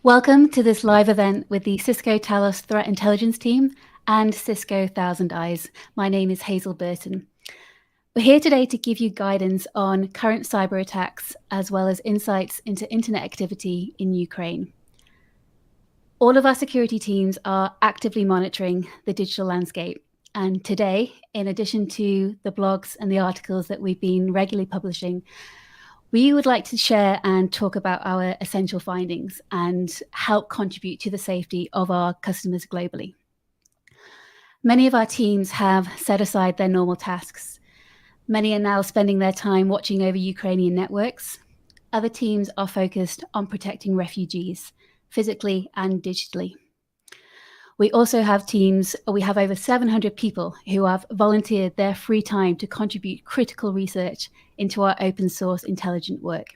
Welcome to this live event with the Cisco Talos Threat Intelligence Team and Cisco ThousandEyes. My name is Hazel Burton. We're here today to give you guidance on current cyber attacks as well as insights into internet activity in Ukraine. All of our security teams are actively monitoring the digital landscape. And today, in addition to the blogs and the articles that we've been regularly publishing, we would like to share and talk about our essential findings and help contribute to the safety of our customers globally. Many of our teams have set aside their normal tasks. Many are now spending their time watching over Ukrainian networks. Other teams are focused on protecting refugees, physically and digitally. We also have teams, we have over 700 people who have volunteered their free time to contribute critical research into our open source intelligent work.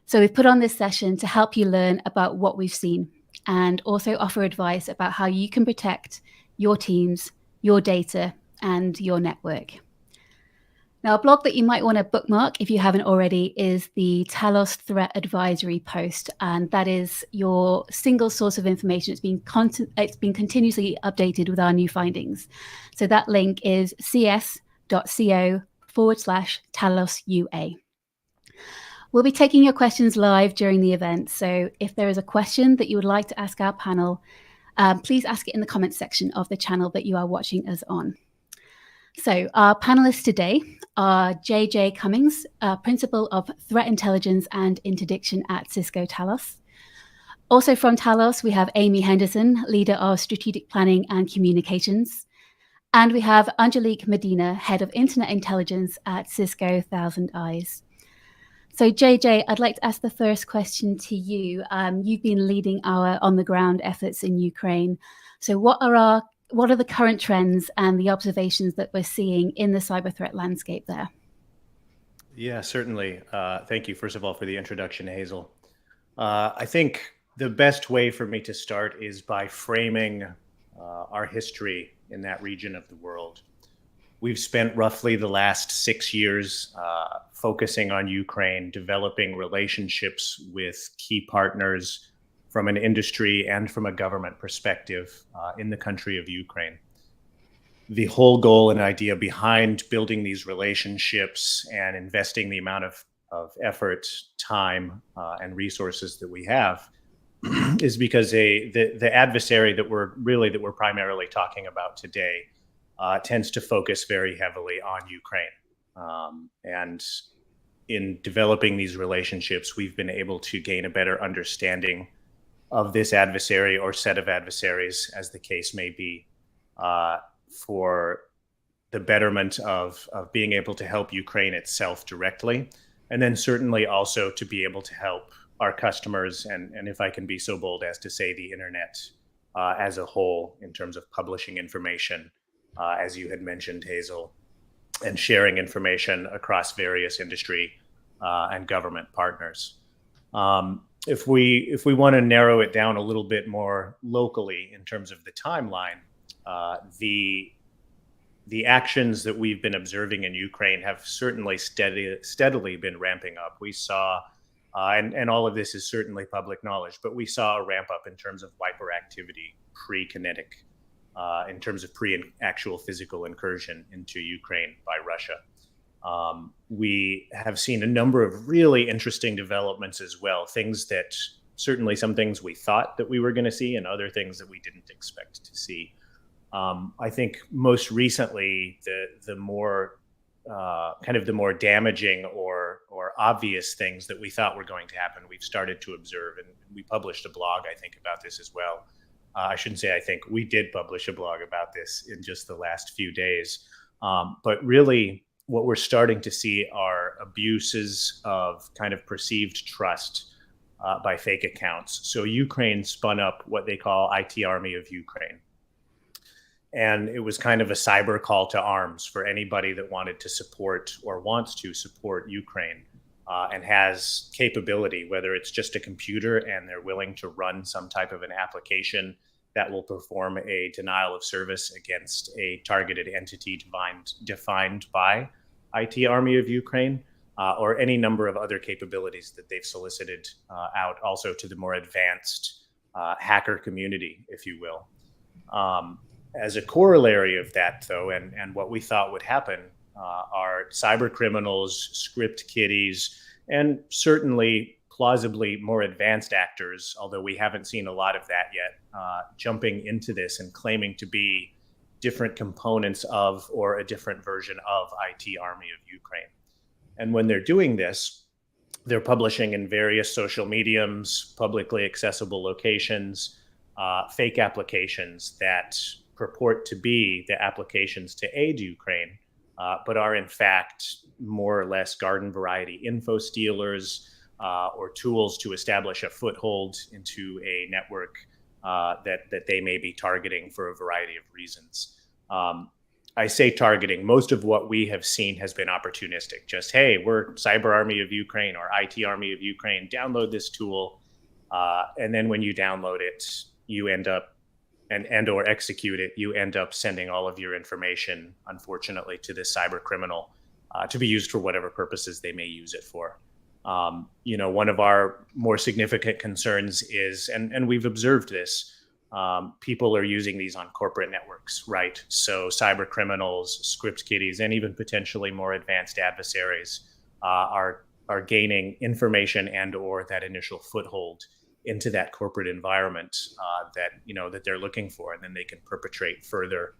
So we've put on this session to help you learn about what we've seen and also offer advice about how you can protect your teams, your data, and your network. Now, a blog that you might want to bookmark if you haven't already is the Talos Threat Advisory post, and that is your single source of information. It's been continuously updated with our new findings. So that link is cs.co/TalosUA. We'll be taking your questions live during the event. So if there is a question that you would like to ask our panel, please ask it in the comments section of the channel that you are watching us on. So our panelists today are JJ Cummings, Principal of Threat Intelligence and Interdiction at Cisco Talos. Also from Talos, we have Amy Henderson, Leader of Strategic Planning and Communications. And we have Angelique Medina, Head of Internet Intelligence at Cisco ThousandEyes. So JJ, I'd like to ask the first question to you. You've been leading our on-the-ground efforts in Ukraine. So what are the current trends and the observations that we're seeing in the cyber threat landscape there? Yeah, certainly. Thank you, first of all, for the introduction, Hazel. I think the best way for me to start is by framing our history in that region of the world. We've spent roughly the last 6 years focusing on Ukraine, developing relationships with key partners from an industry and from a government perspective in the country of Ukraine. The whole goal and idea behind building these relationships and investing the amount of effort, time, and resources that we have is because the adversary that we're primarily talking about today tends to focus very heavily on Ukraine. And in developing these relationships, we've been able to gain a better understanding of this adversary or set of adversaries, as the case may be, for the betterment of being able to help Ukraine itself directly, and then certainly also to be able to help our customers, and if I can be so bold as to say the internet as a whole, in terms of publishing information, as you had mentioned, Hazel, and sharing information across various industry and government partners. If we want to narrow it down a little bit more locally in terms of the timeline, the actions that we've been observing in Ukraine have certainly steadily been ramping up. We saw, and all of this is certainly public knowledge, but we saw a ramp up in terms of wiper activity pre-kinetic, in terms of pre-actual physical incursion into Ukraine by Russia. We have seen a number of really interesting developments as well, some things we thought that we were going to see and other things that we didn't expect to see. I think most recently, the more damaging or obvious things that we thought were going to happen, we've started to observe, and we published a blog, I think, about this as well. I shouldn't say I think, we did publish a blog about this in just the last few days. But really, what we're starting to see are abuses of kind of perceived trust by fake accounts. So Ukraine spun up what they call IT Army of Ukraine. And it was kind of a cyber call to arms for anybody that wanted to support or wants to support Ukraine and has capability, whether it's just a computer and they're willing to run some type of an application that will perform a denial of service against a targeted entity defined by IT Army of Ukraine, or any number of other capabilities that they've solicited out also to the more advanced hacker community, if you will. As a corollary of that, though, and what we thought would happen are cyber criminals, script kiddies, and certainly plausibly more advanced actors, although we haven't seen a lot of that yet, jumping into this and claiming to be different components of or a different version of IT Army of Ukraine. And when they're doing this, they're publishing in various social mediums, publicly accessible locations, fake applications that purport to be the applications to aid Ukraine, but are in fact more or less garden variety info stealers or tools to establish a foothold into a network that they may be targeting for a variety of reasons. I say targeting. Most of what we have seen has been opportunistic. Just, hey, we're Cyber Army of Ukraine or IT Army of Ukraine. Download this tool, and then when you download it, you end up and or execute it, you end up sending all of your information, unfortunately, to this cyber criminal to be used for whatever purposes they may use it for. One of our more significant concerns is, and we've observed this, people are using these on corporate networks, right? So cyber criminals, script kiddies, and even potentially more advanced adversaries are gaining information and or that initial foothold into that corporate environment that they're looking for, and then they can perpetrate further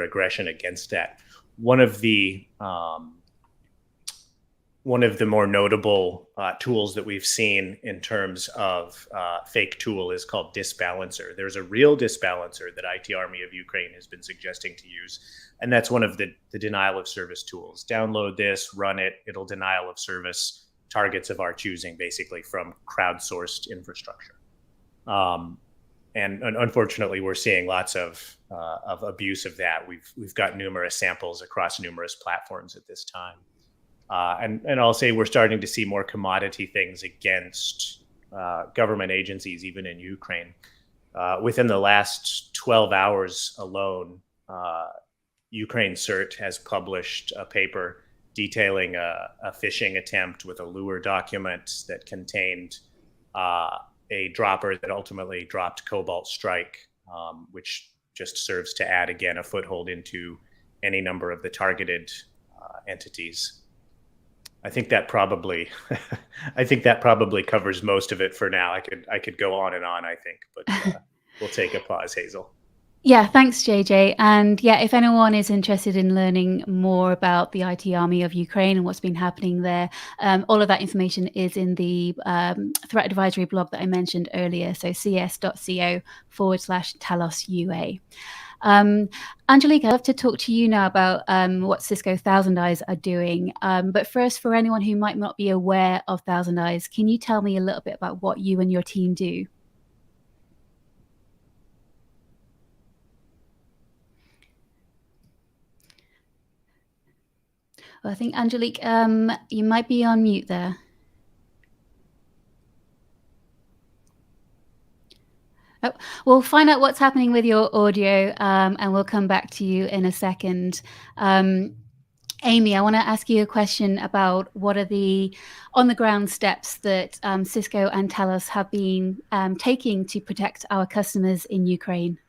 aggression against that. One of the more notable tools that we've seen in terms of fake tool is called Disbalancer. There's a real disbalancer that IT Army of Ukraine has been suggesting to use, and that's one of the denial of service tools. Download this, run it, it'll denial of service targets of our choosing, basically from crowdsourced infrastructure. And unfortunately, we're seeing lots of abuse of that. We've got numerous samples across numerous platforms at this time. And I'll say we're starting to see more commodity things against government agencies, even in Ukraine. Within the last 12 hours alone, Ukraine CERT has published a paper detailing a phishing attempt with a lure document that contained a dropper that ultimately dropped Cobalt Strike, which just serves to add, again, a foothold into any number of the targeted entities. I think that probably covers most of it for now. I could go on and on, I think, but we'll take a pause, Hazel. Yeah, thanks, JJ. And yeah, if anyone is interested in learning more about the IT Army of Ukraine and what's been happening there, all of that information is in the threat advisory blog that I mentioned earlier. So cs.co/Talos UA. Angelique, I'd love to talk to you now about what Cisco ThousandEyes are doing. But first, for anyone who might not be aware of ThousandEyes, can you tell me a little bit about what you and your team do? Well, I think, Angelique, you might be on mute there. Oh, we'll find out what's happening with your audio, and we'll come back to you in a second. Amy, I want to ask you a question about what are the on-the-ground steps that Cisco and Talos have been taking to protect our customers in Ukraine.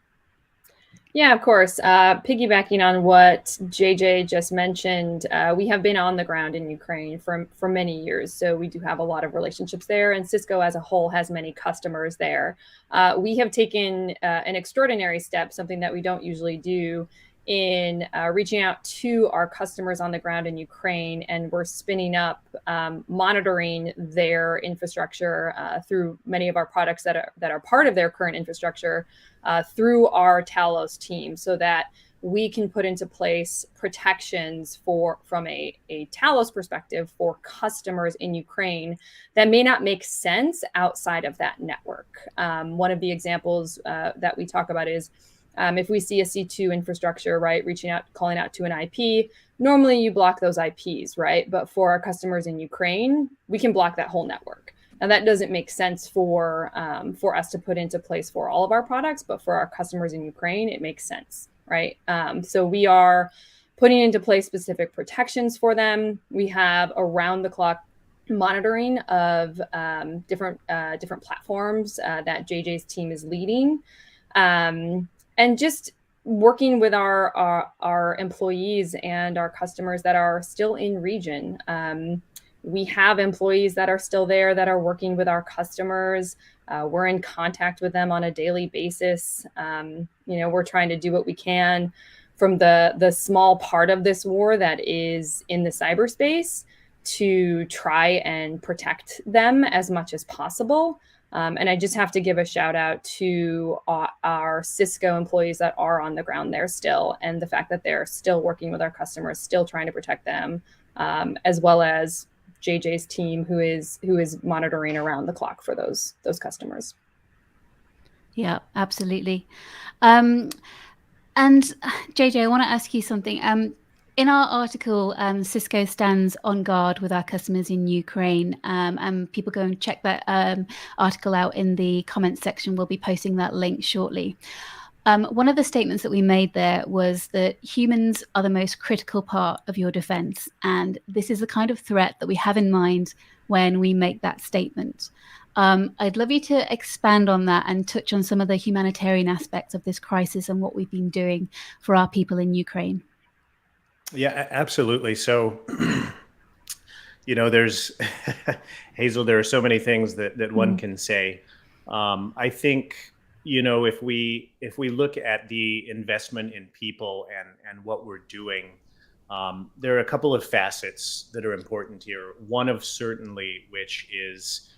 Yeah, of course. Piggybacking on what JJ just mentioned, we have been on the ground in Ukraine for many years. So we do have a lot of relationships there, and Cisco as a whole has many customers there. We have taken an extraordinary step, something that we don't usually do, in reaching out to our customers on the ground in Ukraine, and we're spinning up monitoring their infrastructure through many of our products that are part of their current infrastructure through our Talos team, so that we can put into place protections from a Talos perspective for customers in Ukraine that may not make sense outside of that network. One of the examples that we talk about is if we see a C2 infrastructure, right, calling out to an IP, normally you block those IPs, right? But for our customers in Ukraine, we can block that whole network. Now that doesn't make sense for us to put into place for all of our products, but for our customers in Ukraine, it makes sense, right? So we are putting into place specific protections for them. We have around the clock monitoring of different platforms that JJ's team is leading, and just working with our employees and our customers that are still in region. We have employees that are still there that are working with our customers. We're in contact with them on a daily basis. We're trying to do what we can from the small part of this war that is in the cyberspace to try and protect them as much as possible. And I just have to give a shout out to our Cisco employees that are on the ground there still, and the fact that they're still working with our customers, still trying to protect them, as well as JJ's team, who is monitoring around the clock for those customers. Yeah, absolutely. And JJ, I want to ask you something. In our article, Cisco stands on guard with our customers in Ukraine, and people go and check that article out in the comments section. We'll be posting that link shortly. One of the statements that we made there was that humans are the most critical part of your defense, and this is the kind of threat that we have in mind when we make that statement. I'd love you to expand on that and touch on some of the humanitarian aspects of this crisis and what we've been doing for our people in Ukraine. Yeah, absolutely. So, there's Hazel, there are so many things that one can say. I think, if we look at the investment in people and what we're doing, there are a couple of facets that are important here. One of certainly which is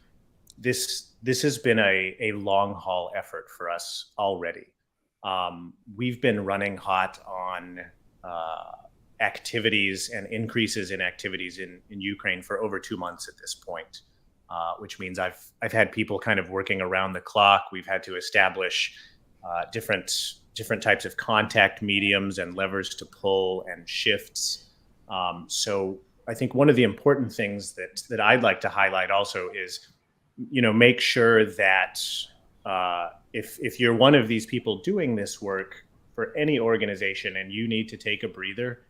this has been a long haul effort for us already. We've been running hot on activities and increases in activities in Ukraine for over 2 months at this point, which means I've had people kind of working around the clock. We've had to establish different types of contact mediums and levers to pull and shifts. So I think one of the important things that I'd like to highlight also is, make sure that if you're one of these people doing this work for any organization and you need to take a breather,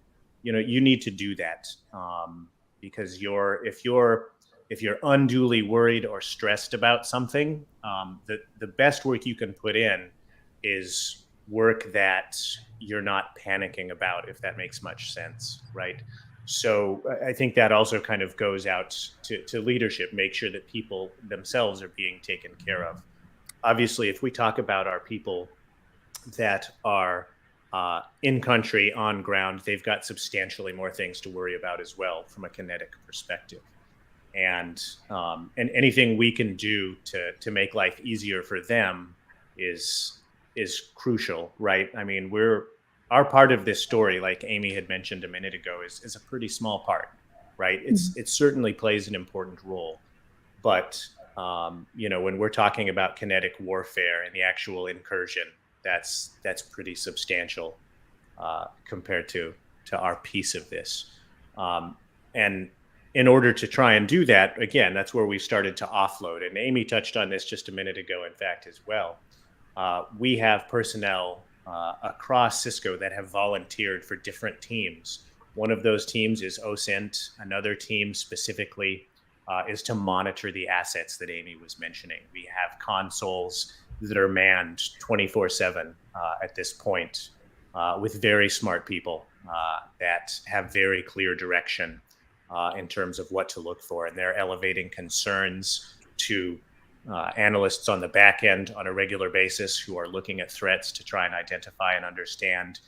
you need to do that, because if you're unduly worried or stressed about something, the best work you can put in is work that you're not panicking about, if that makes much sense, right? So I think that also kind of goes out to leadership, make sure that people themselves are being taken care of. Obviously, if we talk about our people that are in country, on ground, they've got substantially more things to worry about as well from a kinetic perspective. And anything we can do to make life easier for them is crucial, right? I mean, our part of this story, like Amy had mentioned a minute ago, is a pretty small part, right? It certainly plays an important role, but when we're talking about kinetic warfare and the actual incursion, that's pretty substantial compared to our piece of this. And in order to try and do that, again, that's where we started to offload. And Amy touched on this just a minute ago, in fact, as well. We have personnel across Cisco that have volunteered for different teams. One of those teams is OSINT. Another team specifically is to monitor the assets that Amy was mentioning. We have consoles that are manned 24/7 at this point, with very smart people that have very clear direction in terms of what to look for. And they're elevating concerns to analysts on the back end on a regular basis who are looking at threats to try and identify and understand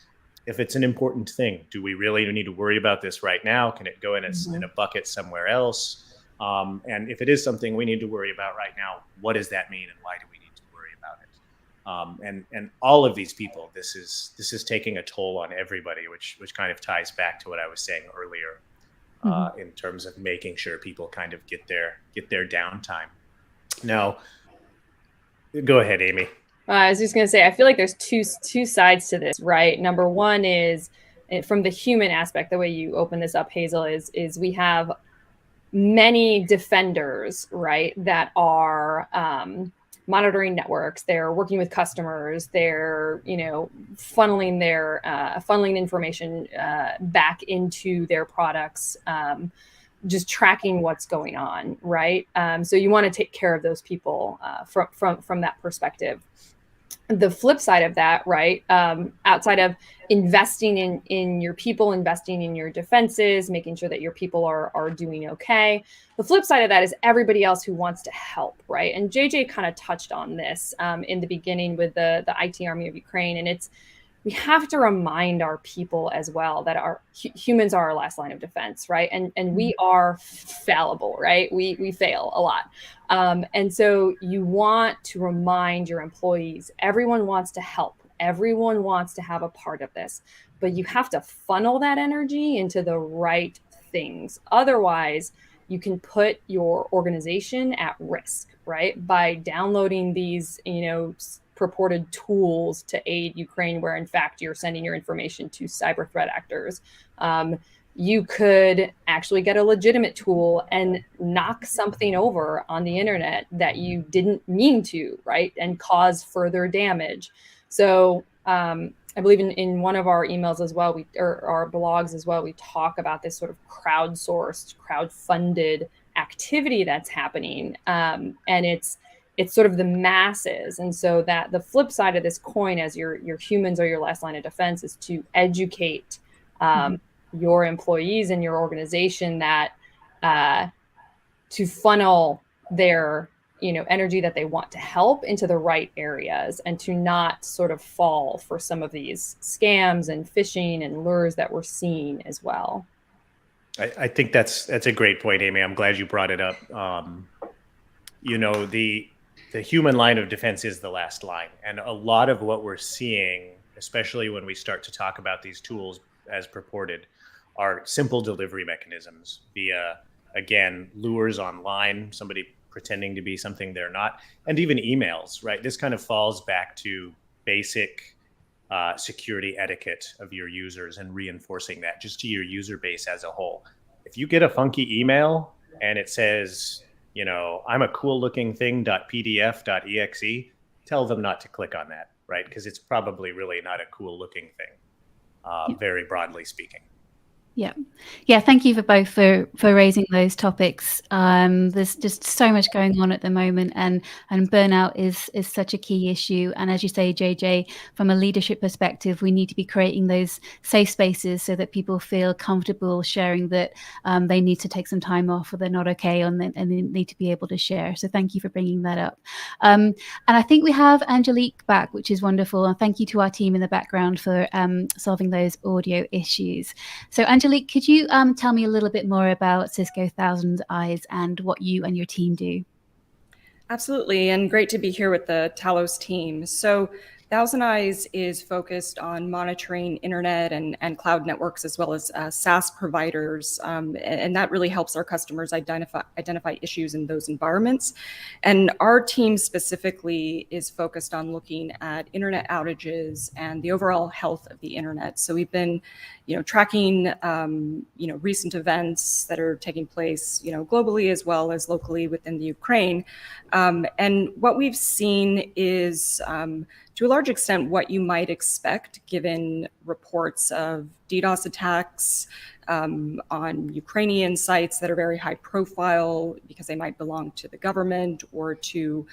if it's an important thing. Do we really need to worry about this right now? Can it go in a bucket somewhere else? And if it is something we need to worry about right now, what does that mean and why do we need to worry about it? And all of these people, this is taking a toll on everybody, which kind of ties back to what I was saying earlier, in terms of making sure people kind of get their downtime. Now, go ahead, Amy. I was just going to say, I feel like there's two sides to this, right? Number one is from the human aspect, the way you open this up, Hazel, is we have many defenders, right, that are monitoring networks, they're working with customers, they're, funneling information back into their products, just tracking what's going on, right? So you want to take care of those people from that perspective. The flip side of that, right, outside of investing in your people, investing in your defenses, making sure that your people are doing okay, the flip side of that is everybody else who wants to help, right? And JJ kind of touched on this in the beginning with the IT Army of Ukraine, and we have to remind our people as well that our humans are our last line of defense, right? And we are fallible, right? We fail a lot. And so you want to remind your employees, everyone wants to help. Everyone wants to have a part of this, but you have to funnel that energy into the right things. Otherwise, you can put your organization at risk, right? By downloading these, purported tools to aid Ukraine, where in fact you're sending your information to cyber threat actors. You could actually get a legitimate tool and knock something over on the internet that you didn't mean to, right? And cause further damage. So I believe in one of our emails as well, or our blogs as well, we talk about this sort of crowdsourced, crowd-funded activity that's happening. And it's sort of the masses. And so that the flip side of this coin, as your humans are your last line of defense, is to educate your employees and your organization that to funnel their energy that they want to help into the right areas, and to not sort of fall for some of these scams and phishing and lures that we're seeing as well. I think that's a great point, Amy. I'm glad you brought it up. The human line of defense is the last line. And a lot of what we're seeing, especially when we start to talk about these tools as purported, are simple delivery mechanisms via, again, lures online, somebody pretending to be something they're not, and even emails, right? This kind of falls back to basic security etiquette of your users and reinforcing that just to your user base as a whole. If you get a funky email and it says, I'm a cool looking thing.pdf.exe, tell them not to click on that, right? Because it's probably really not a cool looking thing, very broadly speaking. Yeah. Thank you for both for raising those topics. There's just so much going on at the moment, and burnout is such a key issue. And as you say, JJ, from a leadership perspective, we need to be creating those safe spaces so that people feel comfortable sharing that they need to take some time off, or they're not okay, and they need to be able to share. So thank you for bringing that up. And I think we have Angelique back, which is wonderful. And thank you to our team in the background for solving those audio issues. So Angelique, could you tell me a little bit more about Cisco ThousandEyes and what you and your team do? Absolutely, and great to be here with the Talos team. So ThousandEyes is focused on monitoring internet and cloud networks, as well as SaaS providers, and that really helps our customers identify issues in those environments. And our team specifically is focused on looking at internet outages and the overall health of the internet. So we've been, tracking, recent events that are taking place, globally as well as locally within the Ukraine. And what we've seen is, to a large extent, what you might expect given reports of DDoS attacks on Ukrainian sites that are very high profile because they might belong to the government or to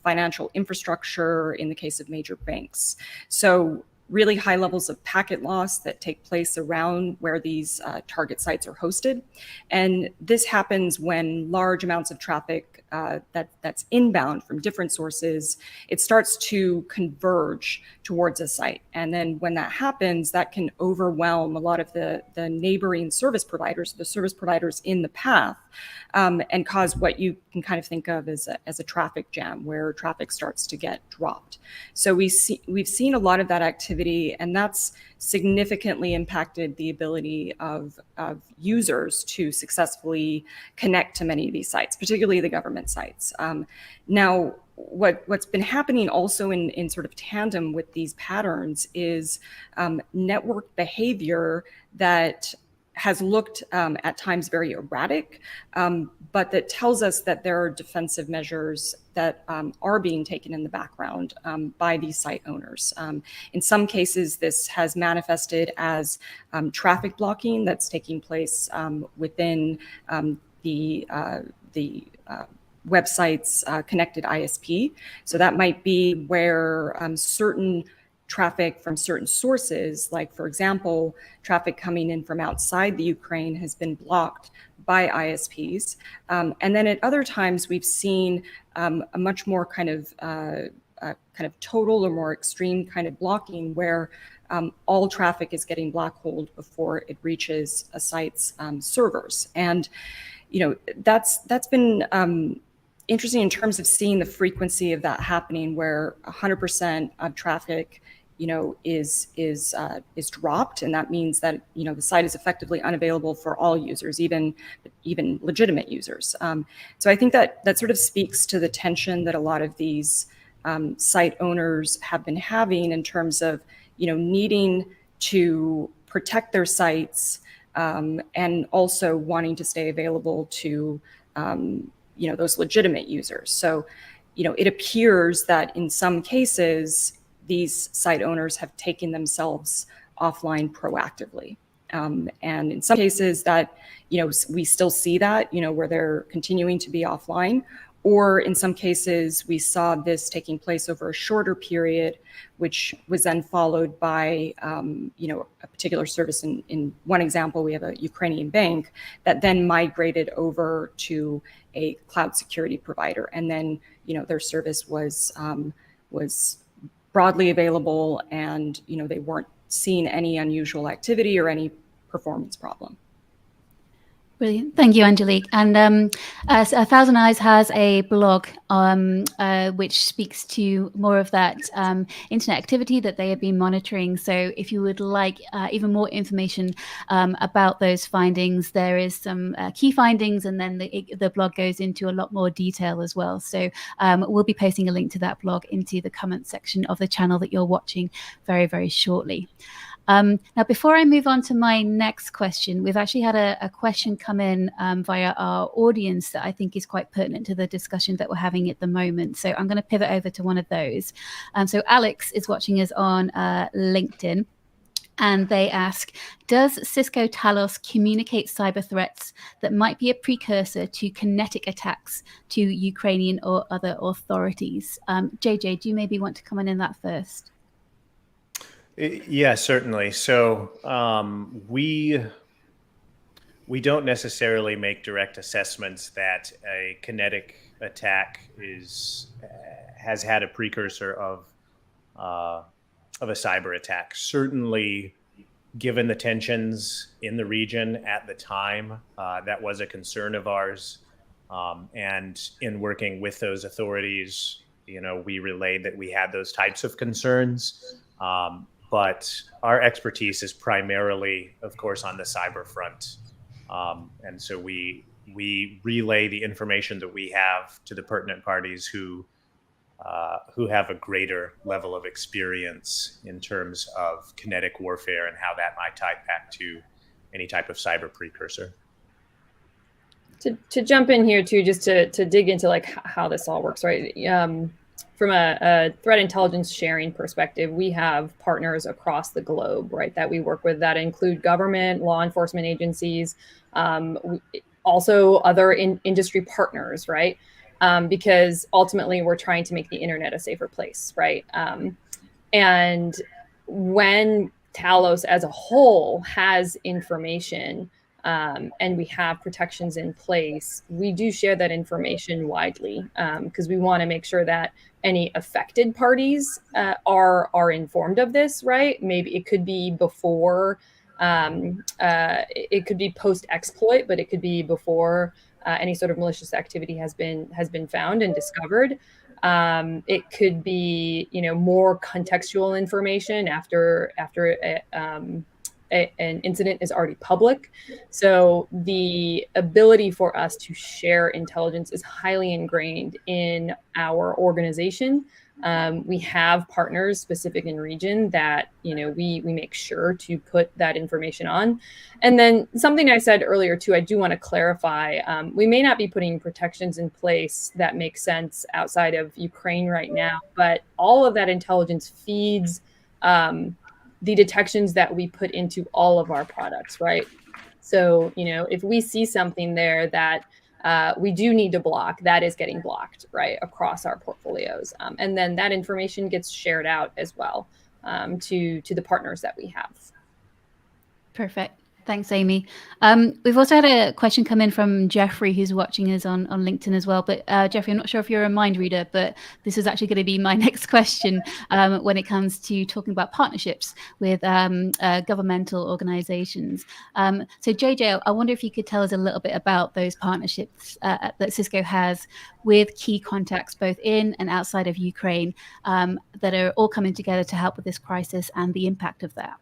financial infrastructure in the case of major banks. So really high levels of packet loss that take place around where these target sites are hosted. And this happens when large amounts of traffic that's inbound from different sources, it starts to converge towards a site. And then when that happens, that can overwhelm a lot of the neighboring service providers, the service providers in the path, and cause what you can kind of think of as a traffic jam where traffic starts to get dropped. So we've seen a lot of that activity, and that's significantly impacted the ability of users to successfully connect to many of these sites, particularly the government sites. Now, what's been happening also in sort of tandem with these patterns is network behavior that has looked at times very erratic, but that tells us that there are defensive measures that are being taken in the background by these site owners. In some cases, this has manifested as traffic blocking that's taking place within the website's connected ISP. So that might be where certain traffic from certain sources, like for example, traffic coming in from outside the Ukraine has been blocked by ISPs. And then at other times we've seen a much more kind of total or more extreme kind of blocking where all traffic is getting blackholed before it reaches a site's servers. And that's been interesting in terms of seeing the frequency of that happening, where 100% of traffic, is dropped, and that means that the site is effectively unavailable for all users, even legitimate users. So I think that sort of speaks to the tension that a lot of these site owners have been having in terms of needing to protect their sites and also wanting to stay available to those legitimate users. So it appears that in some cases these site owners have taken themselves offline proactively. And in some cases that, we still see that, where they're continuing to be offline, or in some cases we saw this taking place over a shorter period, which was then followed by, a particular service. In one example, we have a Ukrainian bank that then migrated over to a cloud security provider. And then, their service was broadly available, and they weren't seeing any unusual activity or any performance problem. Brilliant. Thank you, Angelique. And ThousandEyes has a blog which speaks to more of that internet activity that they have been monitoring. So if you would like even more information about those findings, there is some key findings, and then the blog goes into a lot more detail as well. So we'll be posting a link to that blog into the comment section of the channel that you're watching very, very shortly. Now, before I move on to my next question, we've actually had a question come in via our audience that I think is quite pertinent to the discussion that we're having at the moment. So I'm going to pivot over to one of those. So Alex is watching us on LinkedIn, and they ask, does Cisco Talos communicate cyber threats that might be a precursor to kinetic attacks to Ukrainian or other authorities? JJ, do you maybe want to comment on that first? Yeah, certainly. So we don't necessarily make direct assessments that a kinetic attack has had a precursor of a cyber attack. Certainly, given the tensions in the region at the time, that was a concern of ours. And in working with those authorities, we relayed that we had those types of concerns. But our expertise is primarily, of course, on the cyber front. And so we relay the information that we have to the pertinent parties who have a greater level of experience in terms of kinetic warfare and how that might tie back to any type of cyber precursor. To jump in here too, just to dig into like how this all works, right? From a threat intelligence sharing perspective, we have partners across the globe, right, that we work with that include government, law enforcement agencies, also other industry partners, right? Because ultimately we're trying to make the internet a safer place, right? And when Talos as a whole has information and we have protections in place, we do share that information widely because we want to make sure that any affected parties are informed of this, right? Maybe it could be before, it could be post-exploit, but it could be before any sort of malicious activity has been found and discovered. It could be, more contextual information after an incident is already public. So the ability for us to share intelligence is highly ingrained in our organization. We have partners specific in region that, we make sure to put that information on. And then something I said earlier too, I do want to clarify, we may not be putting protections in place that make sense outside of Ukraine right now, but all of that intelligence feeds the detections that we put into all of our products, right? So, if we see something there that we do need to block, that is getting blocked, right, across our portfolios. And then that information gets shared out as well to the partners that we have. Perfect. Thanks, Amy. We've also had a question come in from Jeffrey, who's watching us on LinkedIn as well. But Jeffrey, I'm not sure if you're a mind reader, but this is actually going to be my next question when it comes to talking about partnerships with governmental organizations. So JJ, I wonder if you could tell us a little bit about those partnerships that Cisco has with key contacts both in and outside of Ukraine that are all coming together to help with this crisis and the impact of that.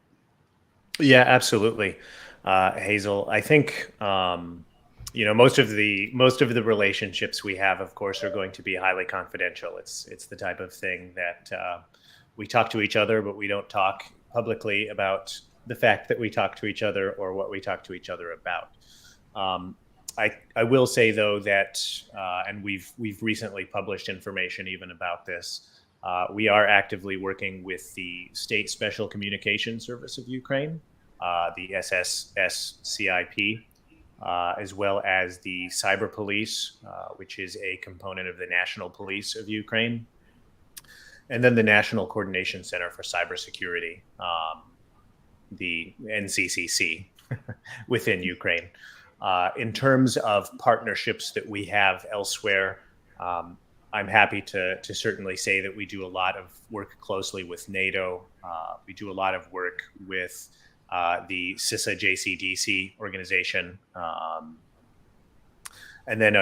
Yeah, absolutely. Hazel, I think most of the relationships we have, of course, are going to be highly confidential. It's the type of thing that we talk to each other, but we don't talk publicly about the fact that we talk to each other or what we talk to each other about. I will say though that, and we've recently published information even about this. We are actively working with the State Special Communication Service of Ukraine, the SSSCIP, as well as the Cyber Police, which is a component of the National Police of Ukraine, and then the National Coordination Center for Cybersecurity, the NCCC, within Ukraine. In terms of partnerships that we have elsewhere, I'm happy to certainly say that we do a lot of work closely with NATO. We do a lot of work with the CISA JCDC organization, and then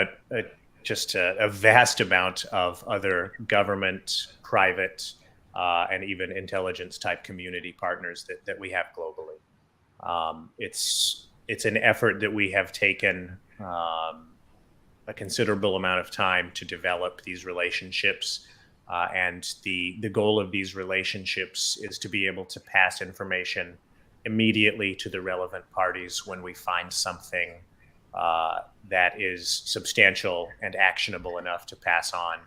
just a vast amount of other government, private, and even intelligence type community partners that we have globally. It's an effort that we have taken a considerable amount of time to develop these relationships. And the goal of these relationships is to be able to pass information immediately to the relevant parties when we find something that is substantial and actionable enough to pass on,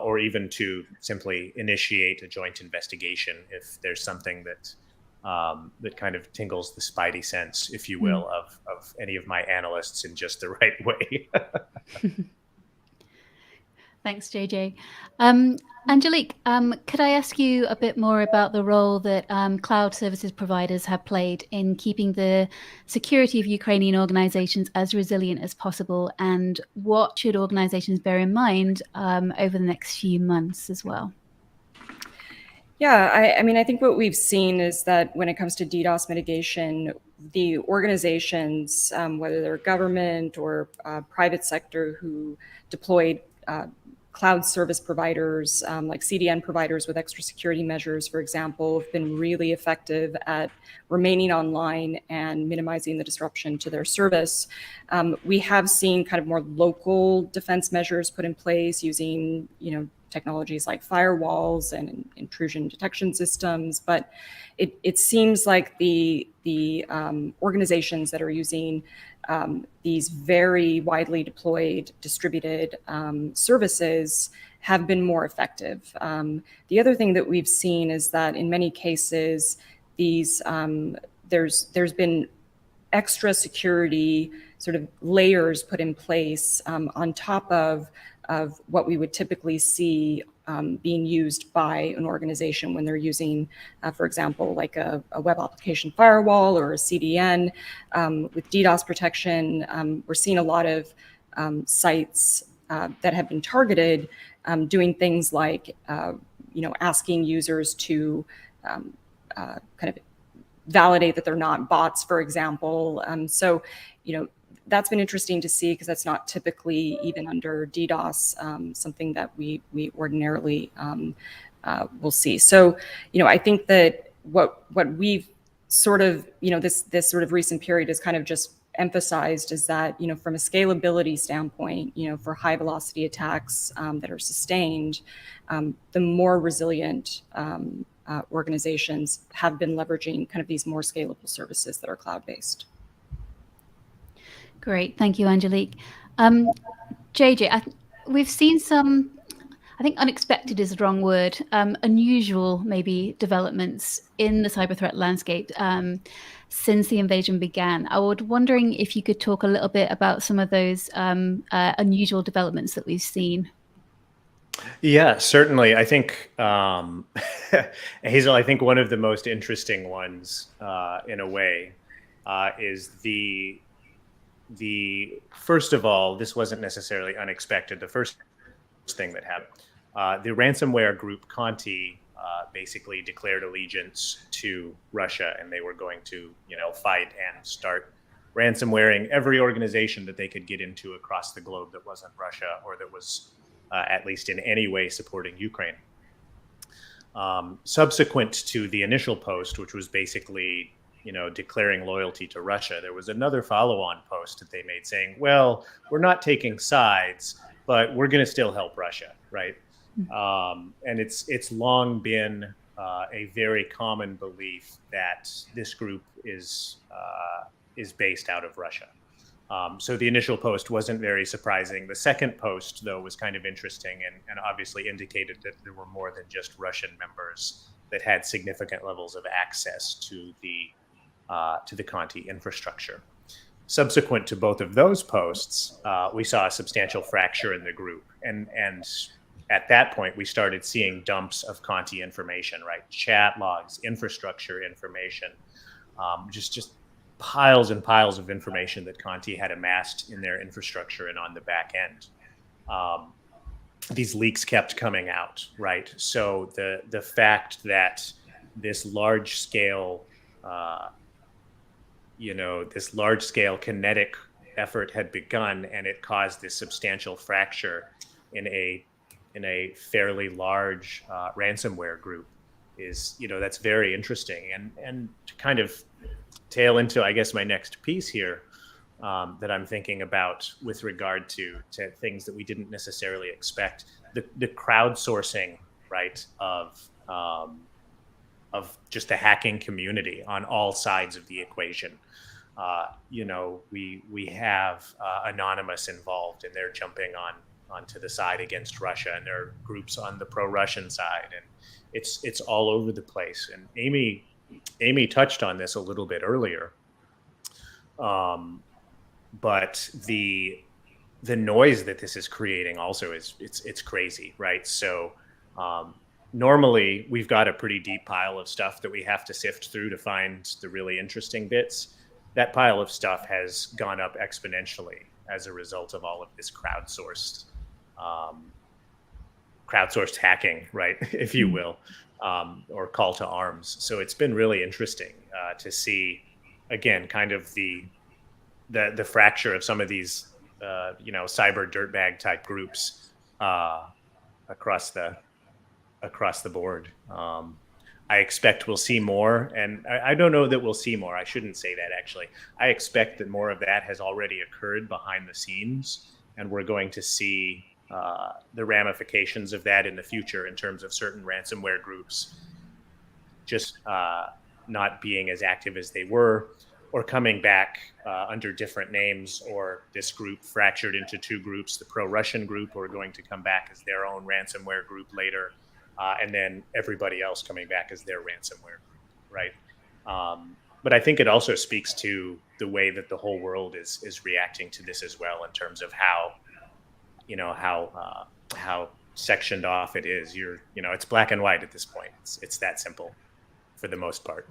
or even to simply initiate a joint investigation if there's something that kind of tingles the spidey sense, if you will, of any of my analysts in just the right way. Thanks, JJ. Angelique, could I ask you a bit more about the role that cloud services providers have played in keeping the security of Ukrainian organizations as resilient as possible, and what should organizations bear in mind over the next few months as well? Yeah, I think what we've seen is that when it comes to DDoS mitigation, the organizations, whether they're government or private sector, who deployed cloud service providers like CDN providers with extra security measures, for example, have been really effective at remaining online and minimizing the disruption to their service. We have seen kind of more local defense measures put in place using, technologies like firewalls and intrusion detection systems, but it seems like the organizations that are using these very widely deployed distributed services have been more effective. The other thing that we've seen is that in many cases, these there's been extra security sort of layers put in place on top of what we would typically see being used by an organization when they're using, for example, like a web application firewall or a CDN. With DDoS protection, we're seeing a lot of sites that have been targeted doing things like, asking users to kind of validate that they're not bots, for example. So, that's been interesting to see, because that's not typically, even under DDoS, something that we ordinarily will see. So, I think that what we've sort of, this sort of recent period has kind of just emphasized is that, from a scalability standpoint, for high velocity attacks that are sustained, the more resilient organizations have been leveraging kind of these more scalable services that are cloud-based. Great, thank you, Angelique. JJ, we've seen some, I think unexpected is the wrong word, unusual maybe developments in the cyber threat landscape since the invasion began. I was wondering if you could talk a little bit about some of those unusual developments that we've seen. Yeah, certainly. I think, Hazel, I think one of the most interesting ones in a way is the first of all, this wasn't necessarily unexpected. The first thing that happened, the ransomware group Conti basically declared allegiance to Russia, and they were going to, fight and start ransomwaring every organization that they could get into across the globe that wasn't Russia or that was at least in any way supporting Ukraine. Subsequent to the initial post, which was basically declaring loyalty to Russia, there was another follow-on post that they made saying, well, we're not taking sides, but we're going to still help Russia, right? And it's long been a very common belief that this group is based out of Russia. So the initial post wasn't very surprising. The second post, though, was kind of interesting and obviously indicated that there were more than just Russian members that had significant levels of access to the Conti infrastructure. Subsequent to both of those posts, we saw a substantial fracture in the group. And at that point, we started seeing dumps of Conti information, right? Chat logs, infrastructure information, just piles and piles of information that Conti had amassed in their infrastructure and on the back end. These leaks kept coming out, right? So the fact that this large scale kinetic effort had begun, and it caused this substantial fracture in a fairly large ransomware group is, that's very interesting. And to kind of tail into, I guess, my next piece here that I'm thinking about with regard to things that we didn't necessarily expect, the crowdsourcing, right, of just the hacking community on all sides of the equation. We have Anonymous involved, and they're jumping onto the side against Russia, and there are groups on the pro-Russian side, and it's all over the place. And Amy touched on this a little bit earlier, but the noise that this is creating also it's crazy, right? So normally we've got a pretty deep pile of stuff that we have to sift through to find the really interesting bits. That pile of stuff has gone up exponentially as a result of all of this crowdsourced hacking, right, if you will, or call to arms. So it's been really interesting to see, again, kind of the fracture of some of these, cyber dirtbag type groups across the board. I expect we'll see more, and I don't know that we'll see more. I shouldn't say that, actually. I expect that more of that has already occurred behind the scenes, and we're going to see the ramifications of that in the future in terms of certain ransomware groups just not being as active as they were, or coming back under different names, or this group fractured into two groups, the pro-Russian group who are going to come back as their own ransomware group later, and then everybody else coming back as their ransomware group, right? But I think it also speaks to the way that the whole world is reacting to this as well, in terms of how sectioned off it is. It's black and white at this point. It's that simple for the most part.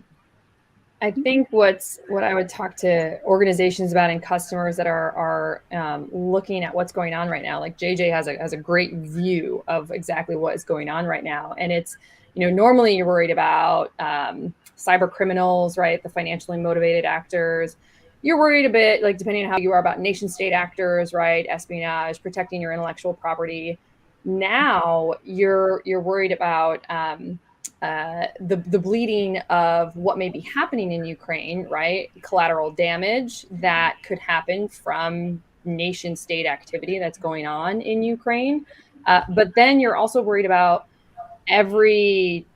I think what I would talk to organizations about and customers that are looking at what's going on right now, like JJ has a great view of exactly what is going on right now. And it's, normally you're worried about cyber criminals, right? The financially motivated actors. You're worried a bit, like, depending on how you are, about nation state actors, right? Espionage, protecting your intellectual property. Now you're worried about the bleeding of what may be happening in Ukraine, right? Collateral damage that could happen from nation state activity that's going on in Ukraine. But then you're also worried about every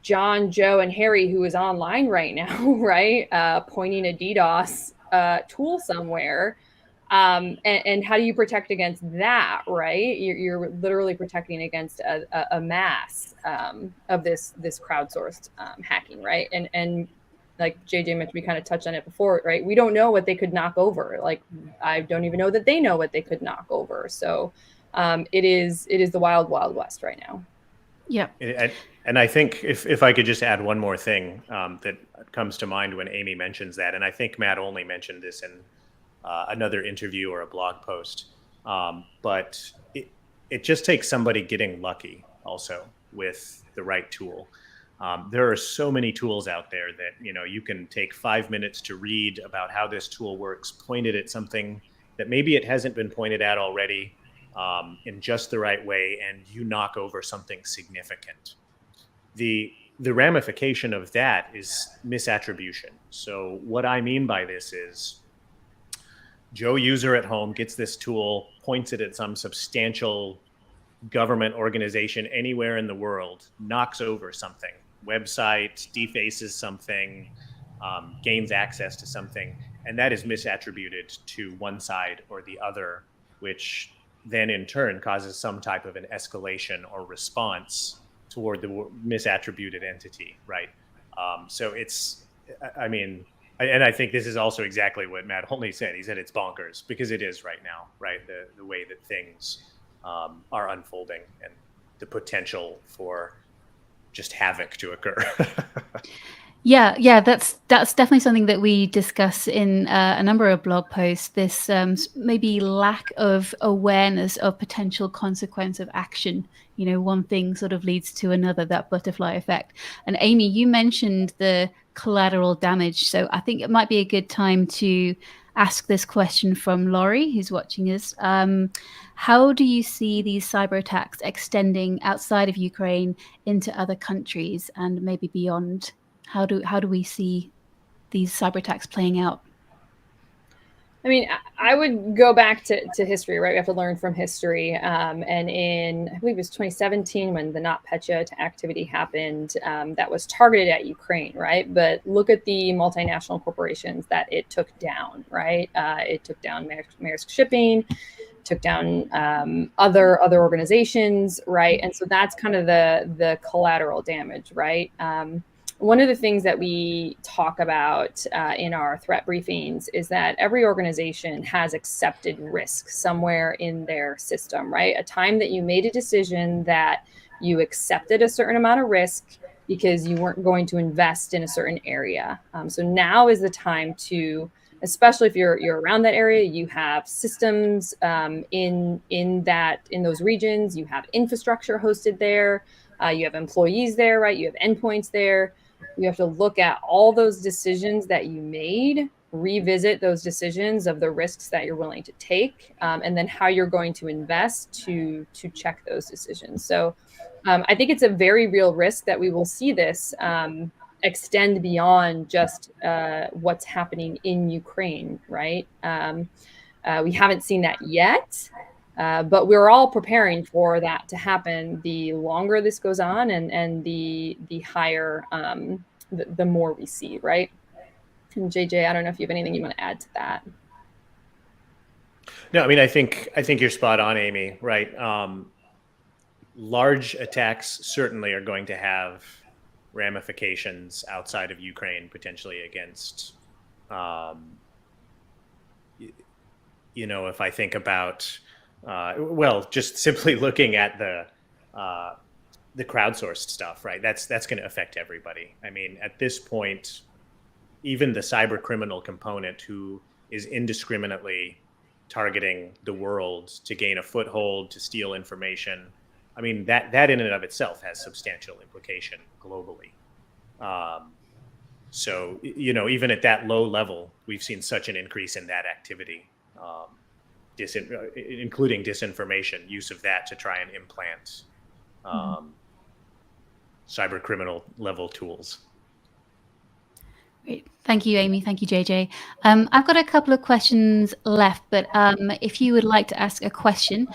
John, Joe, and Harry who is online right now, right? Pointing a DDoS tool somewhere. And how do you protect against that, right? You're literally protecting against a mass of this crowdsourced hacking, right? And like JJ mentioned, we kind of touched on it before, right? We don't know what they could knock over. Like, I don't even know that they know what they could knock over. So it is the wild, wild west right now. Yeah. And I think if I could just add one more thing that comes to mind when Amy mentions that, and I think Matt only mentioned this in another interview or a blog post, but it just takes somebody getting lucky also with the right tool. There are so many tools out there that, you can take 5 minutes to read about how this tool works, point it at something that maybe it hasn't been pointed at already, in just the right way, and you knock over something significant. The ramification of that is misattribution. So what I mean by this is Joe user at home gets this tool, points it at some substantial government organization anywhere in the world, knocks over something, website, defaces something, gains access to something, and that is misattributed to one side or the other, which then in turn causes some type of an escalation or response toward the misattributed entity, right? So and I think this is also exactly what Matt Holney said. He said it's bonkers, because it is right now, right? The way that things are unfolding, and the potential for just havoc to occur. Yeah, that's definitely something that we discuss in a number of blog posts. This maybe lack of awareness of potential consequence of action. One thing sort of leads to another, that butterfly effect. And Amy, you mentioned the collateral damage. So I think it might be a good time to ask this question from Laurie, who's watching us. How do you see these cyber attacks extending outside of Ukraine into other countries and maybe beyond? How do we see these cyber attacks playing out? I mean, I would go back to history, right? We have to learn from history. And in, I believe it was 2017, when the NotPetya activity happened, that was targeted at Ukraine, right? But look at the multinational corporations that it took down, right? It took down Maersk Shipping, took down other organizations, right? And so that's kind of the collateral damage, right? One of the things that we talk about in our threat briefings is that every organization has accepted risk somewhere in their system, right? A time that you made a decision that you accepted a certain amount of risk because you weren't going to invest in a certain area. So now is the time to, especially if you're around that area, you have systems in those regions, you have infrastructure hosted there, you have employees there, right? You have endpoints there. You have to look at all those decisions that you made, revisit those decisions of the risks that you're willing to take, and then how you're going to invest to check those decisions. So I think it's a very real risk that we will see this extend beyond just what's happening in Ukraine, right? We haven't seen that yet. But we're all preparing for that to happen. The longer this goes on, and the higher, the more we see, right? And JJ, I don't know if you have anything you want to add to that. No, I mean, I think you're spot on, Amy. Right? Large attacks certainly are going to have ramifications outside of Ukraine, potentially against, if I think about. Just simply looking at the crowdsourced stuff, right? That's going to affect everybody. I mean, at this point, even the cyber criminal component who is indiscriminately targeting the world to gain a foothold, to steal information, I mean, that in and of itself has substantial implication globally. So, even at that low level, we've seen such an increase in that activity. Including disinformation, use of that to try and implant cyber criminal level tools. Great. Thank you, Amy. Thank you, JJ. I've got a couple of questions left, but if you would like to ask a question,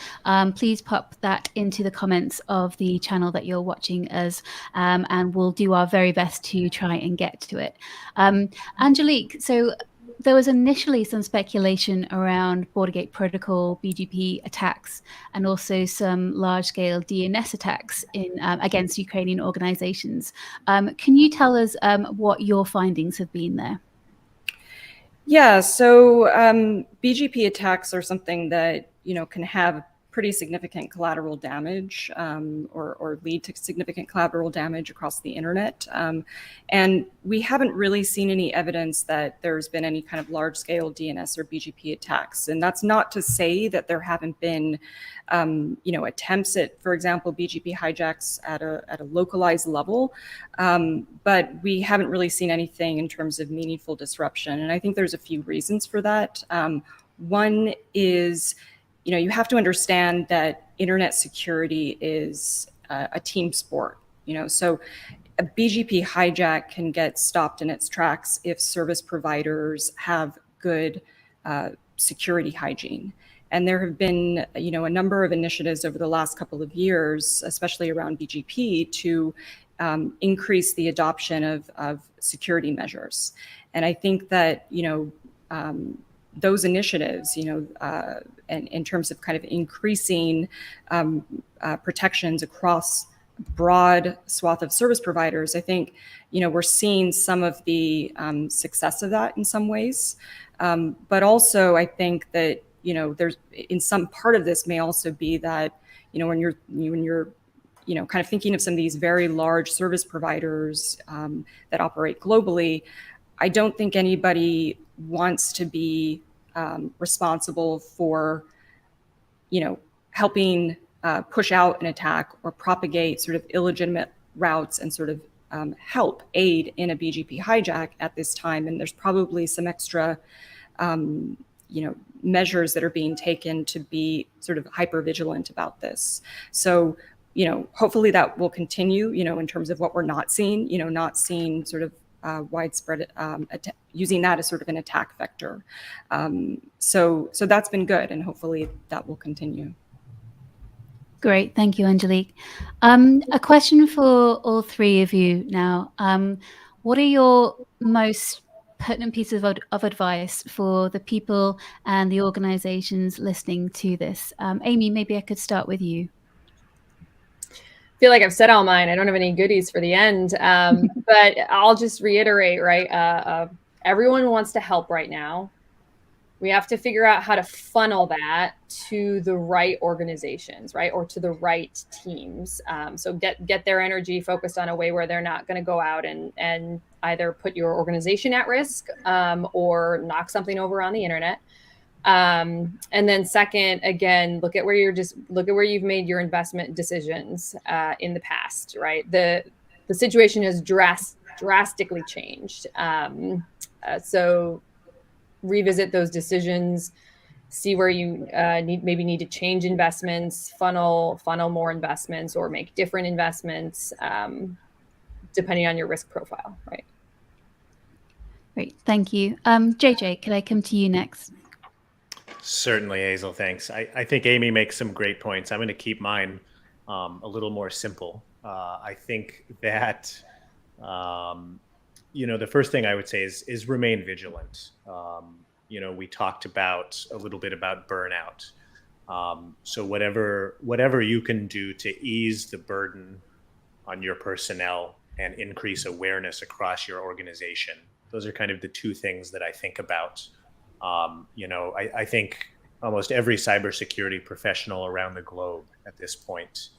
please pop that into the comments of the channel that you're watching us, and we'll do our very best to try and get to it. Angelique, so there was initially some speculation around Bordergate Protocol, BGP attacks, and also some large-scale DNS attacks against Ukrainian organizations. Can you tell us what your findings have been there? Yeah, so BGP attacks are something that, can have pretty significant collateral damage or lead to significant collateral damage across the internet. And we haven't really seen any evidence that there's been any kind of large scale DNS or BGP attacks. And that's not to say that there haven't been, attempts at, for example, BGP hijacks at a localized level. But we haven't really seen anything in terms of meaningful disruption. And I think there's a few reasons for that. One is, you have to understand that internet security is a team sport, so a BGP hijack can get stopped in its tracks if service providers have good security hygiene. And there have been, a number of initiatives over the last couple of years, especially around BGP, to increase the adoption of security measures. And I think that, those initiatives, and in terms of kind of increasing protections across broad swath of service providers, I think, we're seeing some of the success of that in some ways. But also, I think that, there's in some part of this may also be that, when you're kind of thinking of some of these very large service providers that operate globally, I don't think anybody wants to be responsible for, helping push out an attack or propagate sort of illegitimate routes and sort of help aid in a BGP hijack at this time. And there's probably some extra, measures that are being taken to be sort of hyper vigilant about this. So, hopefully that will continue, in terms of what we're not seeing, not seeing sort of widespread using that as sort of an attack vector. So that's been good, and hopefully that will continue. Great, thank you, Angelique. A question for all three of you now. What are your most pertinent pieces of advice for the people and the organizations listening to this? Amy, maybe I could start with you. Feel like I've said all mine. I don't have any goodies for the end, but I'll just reiterate, right? Everyone wants to help right now. We have to figure out how to funnel that to the right organizations, right? Or to the right teams. So get their energy focused on a way where they're not going to go out and either put your organization at risk or knock something over on the internet. And then second, again, look at where you've made your investment decisions in the past, right? The situation has drastically changed. So revisit those decisions, see where you need to change investments, funnel more investments, or make different investments depending on your risk profile, right? Great, thank you. JJ, can I come to you next? Certainly, Hazel, thanks. I think Amy makes some great points. I'm going to keep mine a little more simple. I think that, the first thing I would say is remain vigilant. We talked a little bit about burnout. So whatever you can do to ease the burden on your personnel and increase awareness across your organization, those are kind of the two things that I think about. I think almost every cybersecurity professional around the globe at this point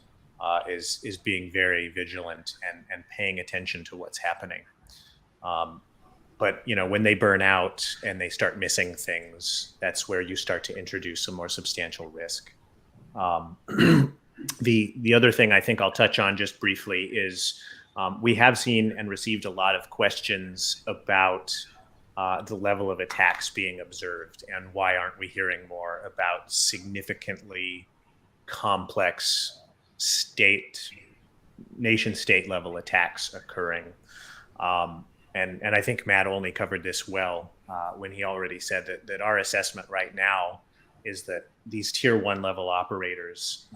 is being very vigilant and paying attention to what's happening. But when they burn out and they start missing things, that's where you start to introduce some more substantial risk. The other thing I think I'll touch on just briefly is we have seen and received a lot of questions about the level of attacks being observed, and why aren't we hearing more about significantly complex state nation state level attacks occurring. And I think Matt only covered this well when he already said that our assessment right now is that these tier one level operators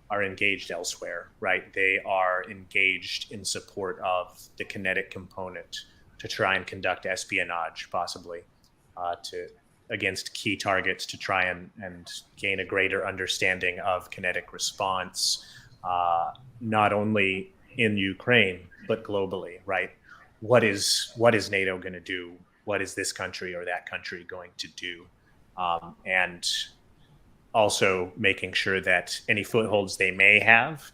are engaged elsewhere, right? They are engaged in support of the kinetic component to try and conduct espionage, possibly against key targets, to try and gain a greater understanding of kinetic response, not only in Ukraine, but globally, right? What is NATO going to do? What is this country or that country going to do? And also making sure that any footholds they may have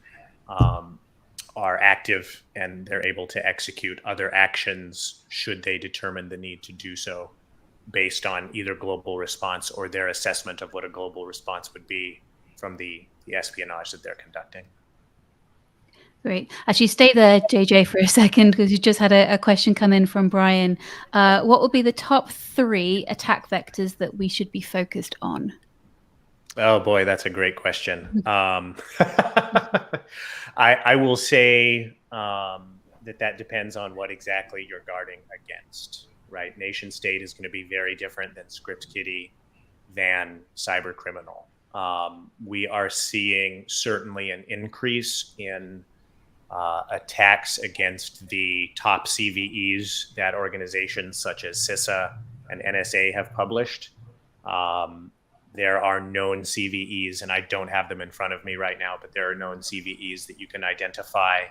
are active and they're able to execute other actions should they determine the need to do so, based on either global response or their assessment of what a global response would be from the espionage that they're conducting. Great. Actually, stay there, JJ, for a second, because you just had a question come in from Brian. What would be the top 3 attack vectors that we should be focused on? Oh boy, that's a great question. I will say that depends on what exactly you're guarding against, right? Nation state is going to be very different than script kiddie, than cyber criminal. We are seeing certainly an increase in attacks against the top CVEs that organizations such as CISA and NSA have published. There are known CVEs, and I don't have them in front of me right now, but there are known CVEs that you can identify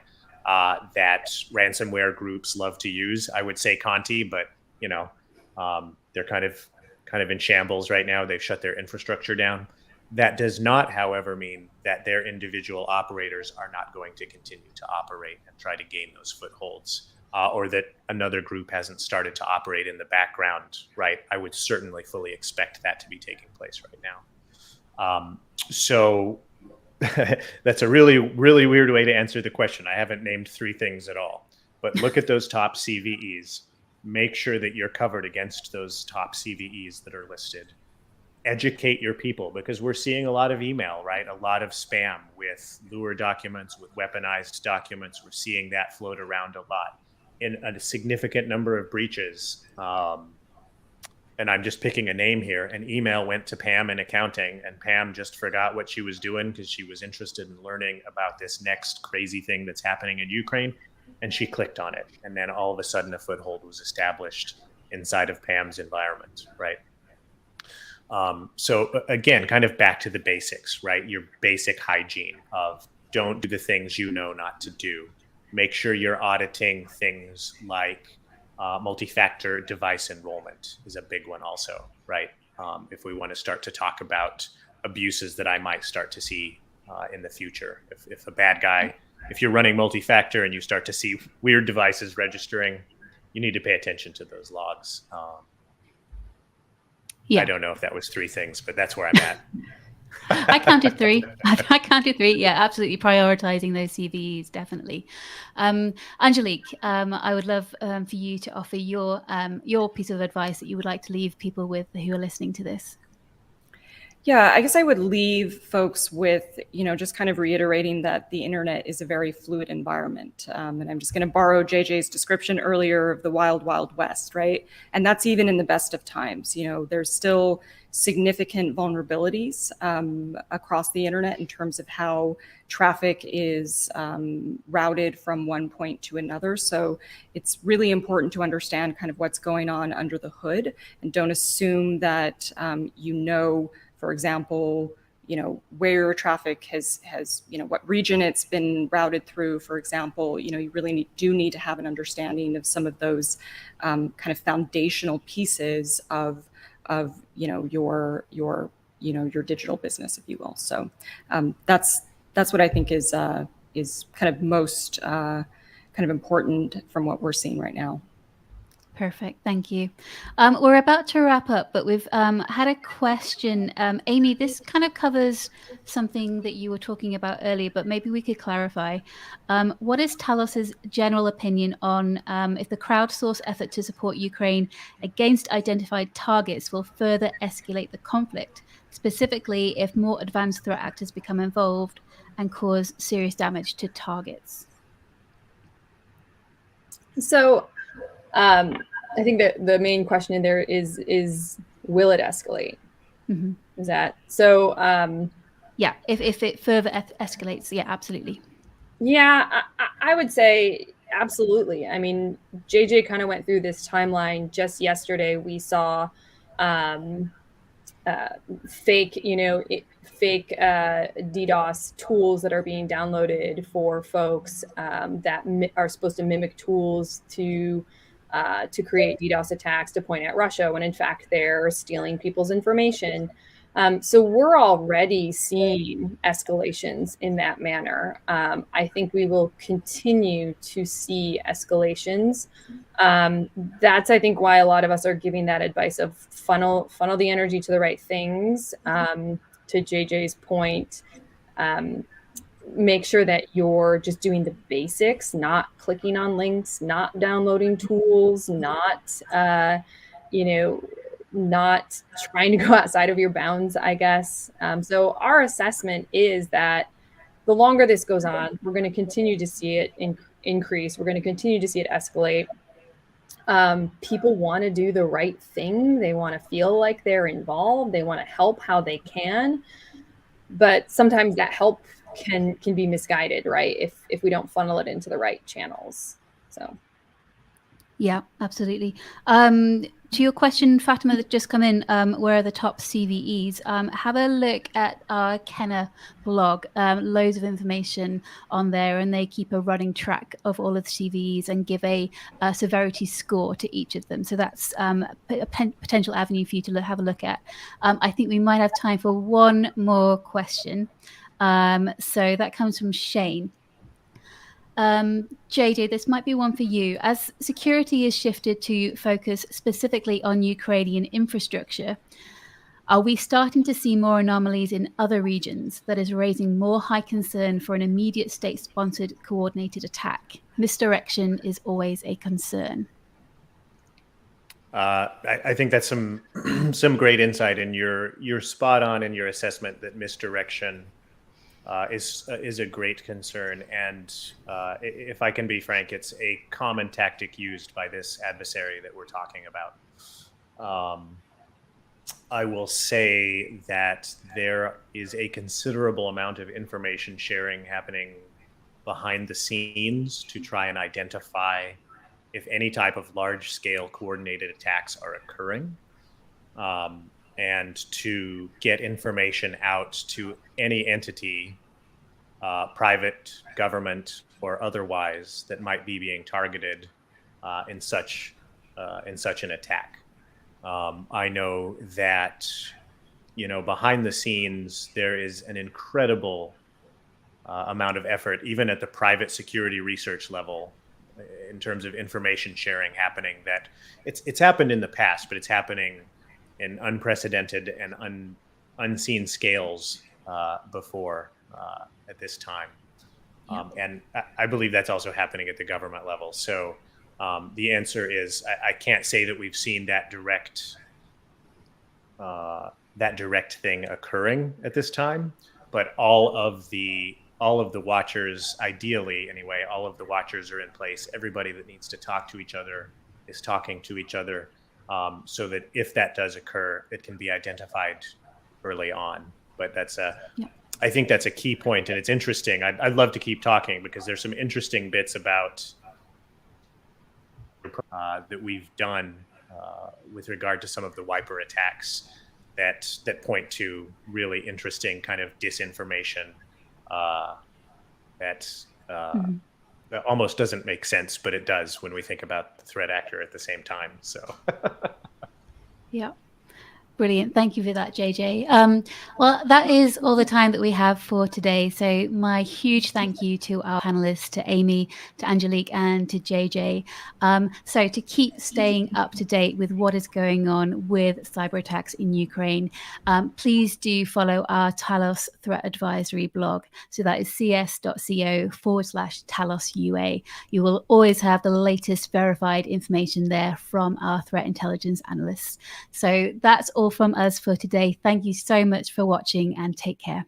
that ransomware groups love to use. I would say Conti, but they're kind of in shambles right now. They've shut their infrastructure down. That does not, however, mean that their individual operators are not going to continue to operate and try to gain those footholds, or that another group hasn't started to operate in the background, right? I would certainly fully expect that to be taking place right now. So that's a really, really weird way to answer the question. I haven't named 3 things at all, but look at those top CVEs. Make sure that you're covered against those top CVEs that are listed. Educate your people, because we're seeing a lot of email, right? A lot of spam with lure documents, with weaponized documents. We're seeing that float around a lot in a significant number of breaches. And I'm just picking a name here. An email went to Pam in accounting, and Pam just forgot what she was doing because she was interested in learning about this next crazy thing that's happening in Ukraine. And she clicked on it. And then all of a sudden a foothold was established inside of Pam's environment, right? So again, kind of back to the basics, right? Your basic hygiene of don't do the things you know not to do. Make sure you're auditing things like multi-factor device enrollment is a big one also, right? If we want to start to talk about abuses that I might start to see in the future. If a bad guy, if you're running multi-factor and you start to see weird devices registering, you need to pay attention to those logs. Yeah. I don't know if that was 3 things, but that's where I'm at. I counted 3. I counted 3. Yeah, absolutely. Prioritizing those CVEs, definitely. Angelique, I would love for you to offer your piece of advice that you would like to leave people with who are listening to this. Yeah, I guess I would leave folks with, just kind of reiterating that the internet is a very fluid environment. And I'm just going to borrow JJ's description earlier of the wild, wild west, right? And that's even in the best of times. There's still significant vulnerabilities across the internet in terms of how traffic is routed from one point to another. So it's really important to understand kind of what's going on under the hood, and don't assume that for example, where your traffic has, what region it's been routed through, for example. You really do need to have an understanding of some of those kind of foundational pieces of your digital business, if you will. So that's what I think is kind of most kind of important from what we're seeing right now. Perfect. Thank you. We're about to wrap up, but we've had a question. Amy, this kind of covers something that you were talking about earlier, but maybe we could clarify. What is Talos's general opinion on if the crowdsource effort to support Ukraine against identified targets will further escalate the conflict, specifically if more advanced threat actors become involved and cause serious damage to targets? So I think that the main question in there is will it escalate? Mm-hmm. Is that so? Yeah, if it further escalates, yeah, absolutely. Yeah, I would say absolutely. I mean, JJ kind of went through this timeline just yesterday. We saw fake, fake DDoS tools that are being downloaded for folks that are supposed to mimic tools to create DDoS attacks to point at Russia, when in fact they're stealing people's information. So we're already seeing escalations in that manner. I think we will continue to see escalations. That's, I think, why a lot of us are giving that advice of funnel the energy to the right things. To JJ's point, make sure that you're just doing the basics, not clicking on links, not downloading tools, not not trying to go outside of your bounds, I guess. So our assessment is that the longer this goes on, we're going to continue to see it increase. We're going to continue to see it escalate. People want to do the right thing. They want to feel like they're involved. They want to help how they can. But sometimes that help can be misguided, right? If we don't funnel it into the right channels. So. Yeah, absolutely. To your question, Fatima, that just come in, where are the top CVEs? Have a look at our Kenna blog. Loads of information on there, and they keep a running track of all of the CVEs and give a severity score to each of them. So that's a potential avenue for you to have a look at. I think we might have time for one more question. So that comes from Shane. JJ, this might be one for you. As security is shifted to focus specifically on Ukrainian infrastructure, are we starting to see more anomalies in other regions that is raising more high concern for an immediate state-sponsored coordinated attack? Misdirection is always a concern. I think that's some great insight, and you're spot on in your assessment that misdirection is a great concern. And if I can be frank, it's a common tactic used by this adversary that we're talking about. I will say that there is a considerable amount of information sharing happening behind the scenes to try and identify if any type of large-scale coordinated attacks are occurring, and to get information out to any entity, private, government, or otherwise, that might be being targeted in such an attack. I know that, behind the scenes, there is an incredible amount of effort, even at the private security research level, in terms of information sharing happening. That it's happened in the past, but it's happening in unprecedented and unseen scales before at this time. And I believe that's also happening at the government level. So the answer is I can't say that we've seen that direct thing occurring at this time, but all of the watchers, ideally anyway, all of the watchers are in place. Everybody that needs to talk to each other is talking to each other, so that if that does occur, it can be identified early on. But that's I think that's a key point, and it's interesting. I'd love to keep talking because there's some interesting bits about that we've done with regard to some of the wiper attacks that point to really interesting kind of disinformation that almost doesn't make sense, but it does when we think about the threat actor at the same time. So yeah. Brilliant. Thank you for that, JJ. Well, that is all the time that we have for today. So my huge thank you to our panelists, to Amy, to Angelique, and to JJ. So to keep staying up to date with what is going on with cyber attacks in Ukraine, please do follow our Talos Threat Advisory blog. So that is cs.co/TalosUA. You will always have the latest verified information there from our threat intelligence analysts. So that's all from us for today. Thank you so much for watching, and take care.